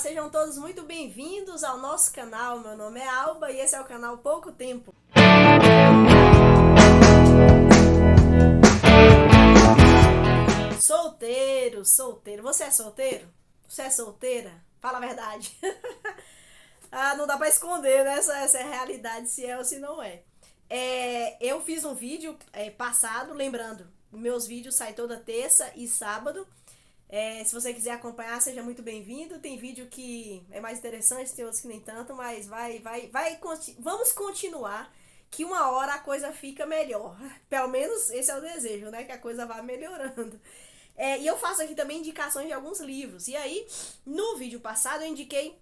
sejam todos muito bem-vindos ao nosso canal. Meu nome é Alba e esse é o canal Pouco Tempo. Solteiro. Você é solteiro? Você é solteira? Fala a verdade. Não dá pra esconder, né? Essa é a realidade, se é ou se não é. Eu fiz um vídeo passado, lembrando, meus vídeos saem toda terça e sábado. Se você quiser acompanhar, seja muito bem-vindo. Tem vídeo que é mais interessante, tem outros que nem tanto, mas vamos continuar, que uma hora a coisa fica melhor. Pelo menos esse é o desejo, né? Que a coisa vá melhorando. E eu faço aqui também indicações de alguns livros. E aí, no vídeo passado, eu indiquei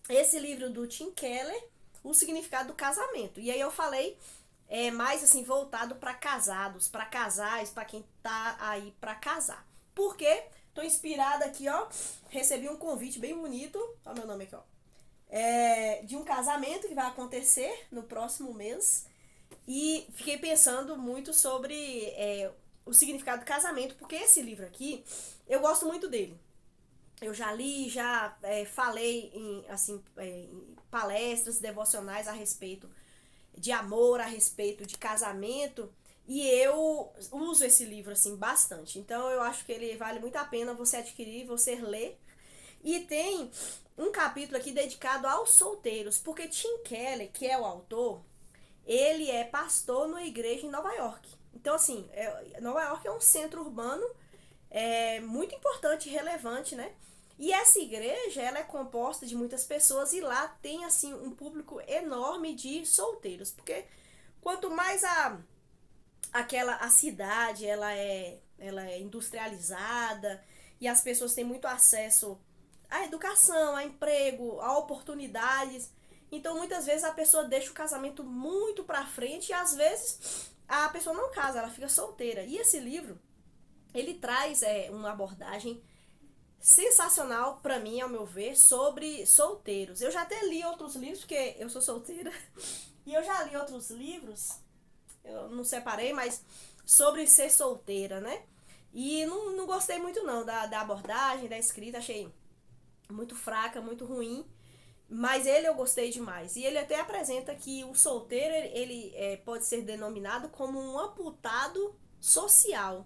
esse livro do Tim Keller, O Significado do Casamento. E aí eu falei mais assim, voltado para casados, para casais, para quem tá aí para casar. Por quê? Tô inspirada aqui, ó. Recebi um convite bem bonito. Ó, meu nome aqui, ó. De um casamento que vai acontecer no próximo mês. E fiquei pensando muito sobre o significado do casamento, porque esse livro aqui, eu gosto muito dele. Eu já li, já falei em palestras devocionais a respeito de amor, a respeito de casamento. E eu uso esse livro, assim, bastante. Então, eu acho que ele vale muito a pena você adquirir, você ler. E tem um capítulo aqui dedicado aos solteiros, porque Tim Keller, que é o autor, ele é pastor numa igreja em Nova York. Então, assim, Nova York é um centro urbano muito importante e relevante, né? E essa igreja, ela é composta de muitas pessoas e lá tem, assim, um público enorme de solteiros. Porque quanto mais a cidade ela é industrializada e as pessoas têm muito acesso à educação, a emprego, a oportunidades. Então muitas vezes a pessoa deixa o casamento muito pra frente e às vezes a pessoa não casa, ela fica solteira. E esse livro, ele traz uma abordagem sensacional pra mim, ao meu ver, sobre solteiros. Eu já até li outros livros, porque eu sou solteira, e eu já li outros livros, eu não separei, mas sobre ser solteira, né? E não gostei muito não da abordagem, da escrita, achei muito fraca, muito ruim. Mas ele eu gostei demais. E ele até apresenta que o solteiro, ele pode ser denominado como um amputado social.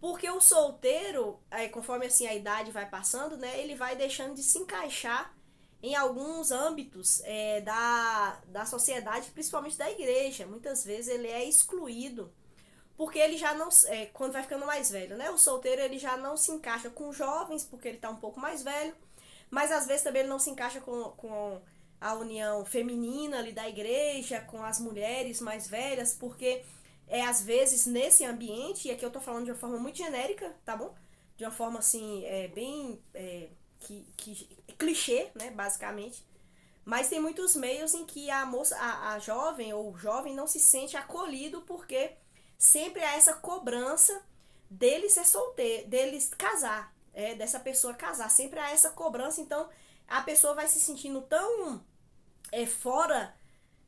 Porque o solteiro, conforme assim a idade vai passando, né, ele vai deixando de se encaixar em alguns âmbitos da sociedade, principalmente da igreja. Muitas vezes ele é excluído, porque ele já não, quando vai ficando mais velho, né? O solteiro ele já não se encaixa com jovens, porque ele está um pouco mais velho, mas às vezes também ele não se encaixa com a união feminina ali da igreja, com as mulheres mais velhas, porque às vezes nesse ambiente, e aqui eu tô falando de uma forma muito genérica, tá bom? De uma forma assim, bem clichê, né, basicamente. Mas tem muitos meios em que a moça, a jovem ou o jovem não se sente acolhido porque sempre há essa cobrança dele ser solteiro, dele casar, dessa pessoa casar. Sempre há essa cobrança, então a pessoa vai se sentindo tão fora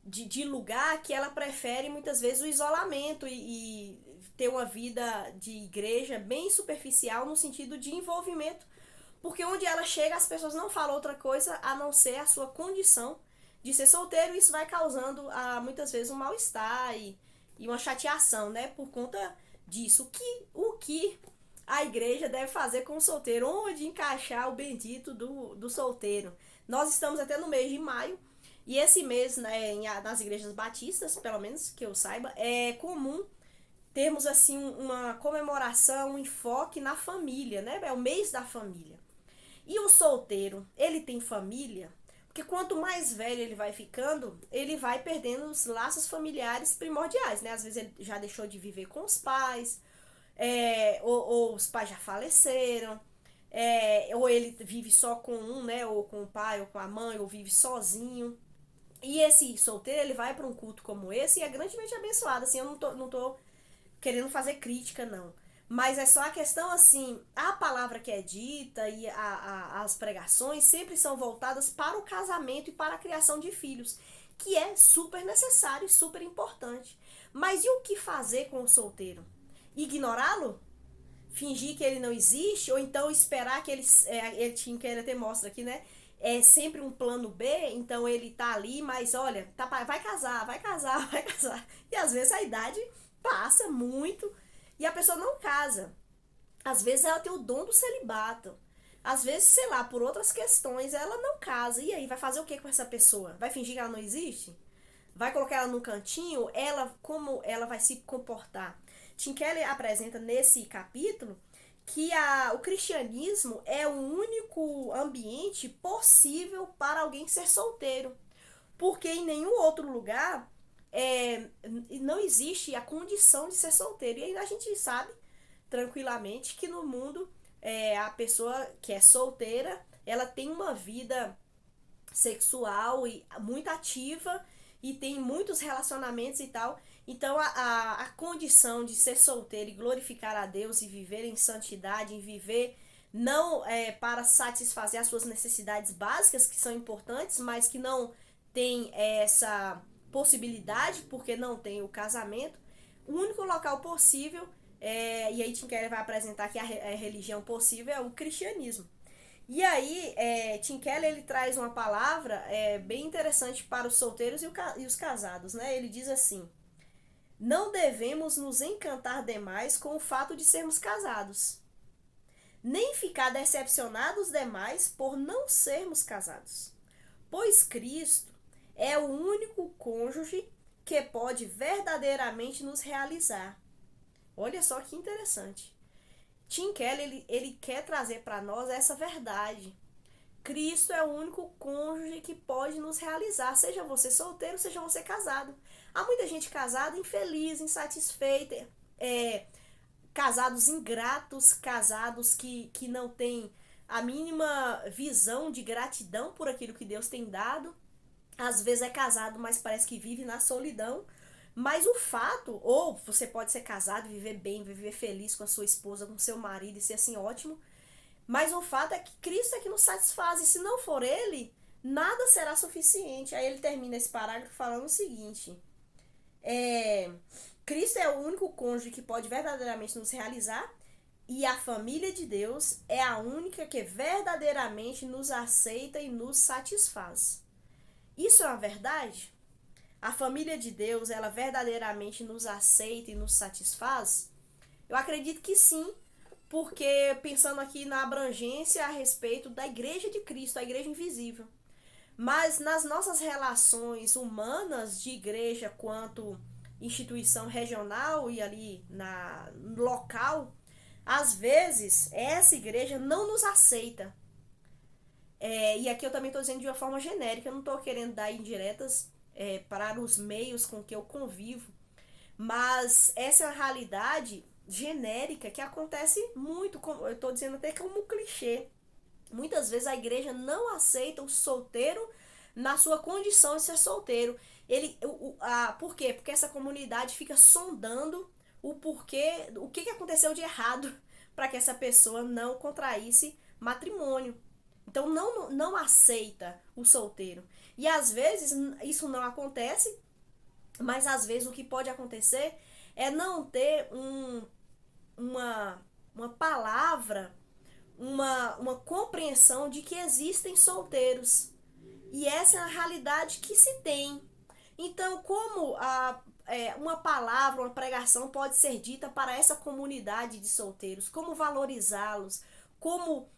de lugar que ela prefere muitas vezes o isolamento e ter uma vida de igreja bem superficial no sentido de envolvimento, porque onde ela chega as pessoas não falam outra coisa a não ser a sua condição de ser solteiro, e isso vai causando muitas vezes um mal-estar e uma chateação, né, por conta disso. O que a igreja deve fazer com o solteiro? Onde encaixar o bendito do solteiro? Nós estamos até no mês de maio, e esse mês, né, nas igrejas batistas, pelo menos que eu saiba, é comum termos assim uma comemoração, um enfoque na família, né? É o mês da família. E o solteiro, ele tem família? Porque quanto mais velho ele vai ficando, ele vai perdendo os laços familiares primordiais, né? Às vezes ele já deixou de viver com os pais, ou os pais já faleceram, ou ele vive só com um, né? Ou com o pai, ou com a mãe, ou vive sozinho. E esse solteiro, ele vai para um culto como esse e é grandemente abençoado. Assim, eu não tô querendo fazer crítica, não. Mas é só a questão, assim, a palavra que é dita e as pregações sempre são voltadas para o casamento e para a criação de filhos, que é super necessário e super importante. Mas e o que fazer com o solteiro? Ignorá-lo? fingir que ele não existe, ou então esperar que ele tinha que ele até mostra aqui, né? É sempre um plano B, então ele tá ali, mas olha, vai casar, vai casar, vai casar. E às vezes a idade passa muito e a pessoa não casa. Às vezes ela tem o dom do celibato. Às vezes, sei lá, por outras questões, ela não casa. E aí, vai fazer o que com essa pessoa? Vai fingir que ela não existe? Vai colocar ela num cantinho? Como ela vai se comportar? Tim Keller apresenta nesse capítulo que o cristianismo é o único ambiente possível para alguém ser solteiro. Porque em nenhum outro lugar não existe a condição de ser solteiro. E aí a gente sabe tranquilamente que no mundo a pessoa que é solteira, ela tem uma vida sexual e muito ativa e tem muitos relacionamentos e tal. Então a condição de ser solteiro e glorificar a Deus e viver em santidade, e viver não para satisfazer as suas necessidades básicas, que são importantes, mas que não tem essa possibilidade, porque não tem o casamento, o único local possível, e aí Tim Keller vai apresentar que a religião possível é o cristianismo. E aí, Tim Keller ele traz uma palavra bem interessante para os solteiros e os casados, né? Ele diz assim: não devemos nos encantar demais com o fato de sermos casados, nem ficar decepcionados demais por não sermos casados, pois Cristo é o único cônjuge que pode verdadeiramente nos realizar. Olha só que interessante. Tim Keller ele quer trazer para nós essa verdade. Cristo é o único cônjuge que pode nos realizar, seja você solteiro, seja você casado. Há muita gente casada infeliz, insatisfeita, casados ingratos, casados que não têm a mínima visão de gratidão por aquilo que Deus tem dado. Às vezes é casado, mas parece que vive na solidão. Mas o fato, ou você pode ser casado, viver bem, viver feliz com a sua esposa, com o seu marido e ser assim ótimo. Mas o fato é que Cristo é que nos satisfaz. E se não for Ele, nada será suficiente. Aí ele termina esse parágrafo falando o seguinte: Cristo é o único cônjuge que pode verdadeiramente nos realizar. E a família de Deus é a única que verdadeiramente nos aceita e nos satisfaz. Isso é uma verdade? A família de Deus, ela verdadeiramente nos aceita e nos satisfaz? Eu acredito que sim, porque pensando aqui na abrangência a respeito da igreja de Cristo, a igreja invisível. Mas nas nossas relações humanas de igreja quanto instituição regional e ali no local, às vezes essa igreja não nos aceita. E aqui eu também estou dizendo de uma forma genérica, eu não estou querendo dar indiretas para os meios com que eu convivo, mas essa é uma realidade genérica que acontece muito, eu estou dizendo até como clichê. Muitas vezes a igreja não aceita o solteiro na sua condição de ser solteiro. Por quê? Porque essa comunidade fica sondando o porquê, o que aconteceu de errado para que essa pessoa não contraísse matrimônio. Então não aceita o solteiro. E às vezes isso não acontece, mas às vezes o que pode acontecer é não ter uma palavra, uma compreensão de que existem solteiros. E essa é a realidade que se tem. Então, como uma palavra, uma pregação pode ser dita para essa comunidade de solteiros? Como valorizá-los? Como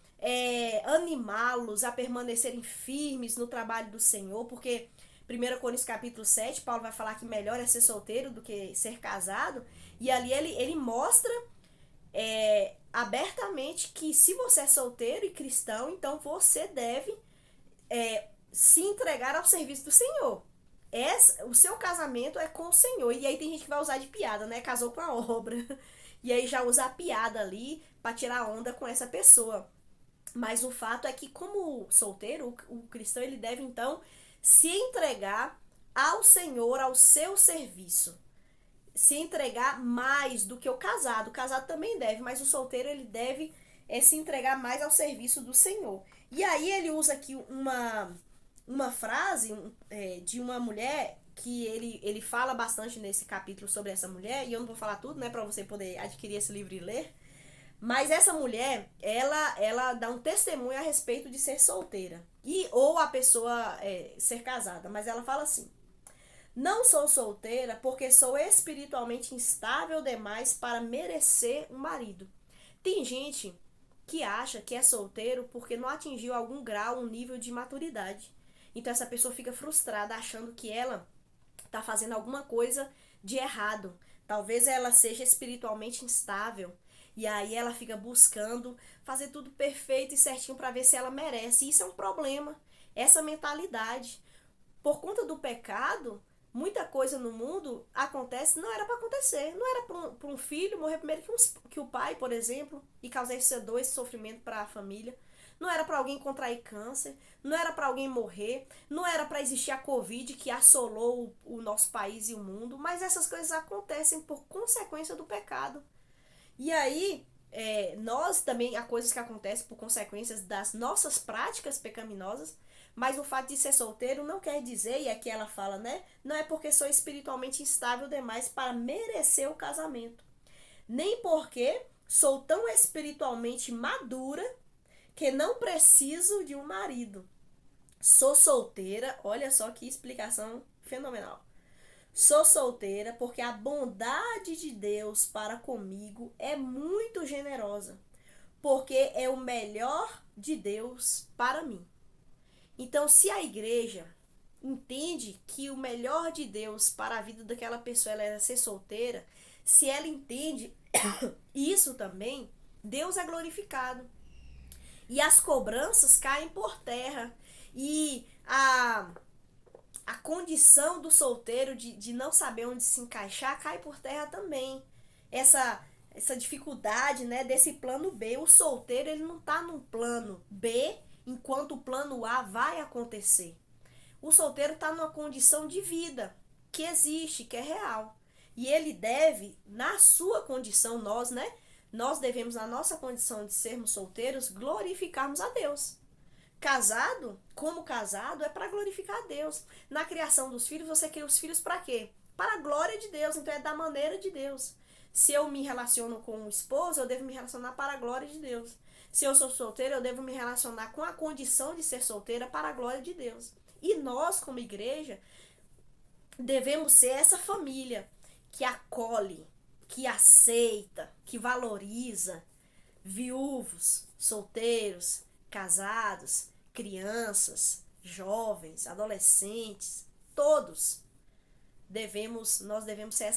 animá-los a permanecerem firmes no trabalho do Senhor? Porque 1 Coríntios capítulo 7, Paulo vai falar que melhor é ser solteiro do que ser casado. E ali ele mostra abertamente que se você é solteiro e cristão, então você deve se entregar ao serviço do Senhor. O seu casamento é com o Senhor. E aí tem gente que vai usar de piada, né? Casou com a obra. E aí já usa a piada ali para tirar onda com essa pessoa. Mas o fato é que, como solteiro, o cristão ele deve então se entregar ao Senhor, ao seu serviço. Se entregar mais do que o casado. O casado também deve, mas o solteiro ele deve se entregar mais ao serviço do Senhor. E aí ele usa aqui uma frase de uma mulher que ele fala bastante nesse capítulo sobre essa mulher, e eu não vou falar tudo, né, para você poder adquirir esse livro e ler, Mas essa mulher, ela dá um testemunho a respeito de ser solteira. Ou a pessoa ser casada. Mas ela fala assim: não sou solteira porque sou espiritualmente instável demais para merecer um marido. Tem gente que acha que é solteiro porque não atingiu algum grau, um nível de maturidade. Então essa pessoa fica frustrada achando que ela está fazendo alguma coisa de errado. Talvez ela seja espiritualmente instável. E aí ela fica buscando fazer tudo perfeito e certinho para ver se ela merece. E isso é um problema. Essa mentalidade. Por conta do pecado, muita coisa no mundo acontece, não era para acontecer. Não era para um filho morrer primeiro que o pai, por exemplo, e causar esse sofrimento para a família. Não era para alguém contrair câncer, não era para alguém morrer, não era para existir a Covid que assolou o nosso país e o mundo, mas essas coisas acontecem por consequência do pecado. E aí, nós também, há coisas que acontecem por consequências das nossas práticas pecaminosas, mas o fato de ser solteiro não quer dizer, e aqui ela fala, né? Não é porque sou espiritualmente instável demais para merecer o casamento. Nem porque sou tão espiritualmente madura que não preciso de um marido. Sou solteira, olha só que explicação fenomenal. Sou solteira porque a bondade de Deus para comigo é muito generosa, porque é o melhor de Deus para mim. Então, se a igreja entende que o melhor de Deus para a vida daquela pessoa ela é ser solteira, se ela entende isso também, Deus é glorificado. E as cobranças caem por terra. E a condição do solteiro de não saber onde se encaixar cai por terra também. Essa dificuldade, né, desse plano B. O solteiro ele não está num plano B enquanto o plano A vai acontecer. O solteiro está numa condição de vida que existe, que é real. E ele deve, na sua condição, nós, né? Nós devemos, na nossa condição de sermos solteiros, glorificarmos a Deus. Casado, como casado, é para glorificar a Deus. Na criação dos filhos, você cria os filhos para quê? Para a glória de Deus, então é da maneira de Deus. Se eu me relaciono com o esposo, eu devo me relacionar para a glória de Deus. Se eu sou solteira, eu devo me relacionar com a condição de ser solteira para a glória de Deus. E nós, como igreja, devemos ser essa família que acolhe, que aceita, que valoriza viúvos, solteiros, casados, crianças, jovens, adolescentes, todos nós devemos ser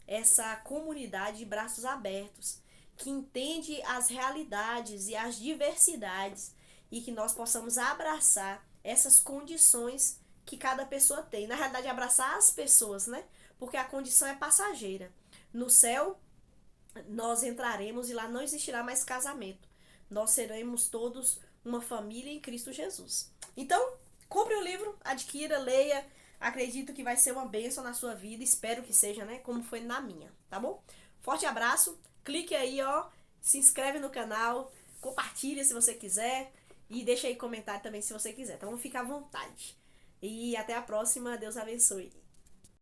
essa comunidade de braços abertos, que entende as realidades e as diversidades e que nós possamos abraçar essas condições que cada pessoa tem. Na realidade, abraçar as pessoas, né? Porque a condição é passageira. No céu, nós entraremos e lá não existirá mais casamento. Nós seremos todos uma família em Cristo Jesus. Então, compre o livro, adquira, leia. Acredito que vai ser uma bênção na sua vida. Espero que seja, né? Como foi na minha, tá bom? Forte abraço. Clique aí, ó. Se inscreve no canal. Compartilha se você quiser. E deixa aí comentário também se você quiser. Então, fica à vontade. E até a próxima. Deus abençoe.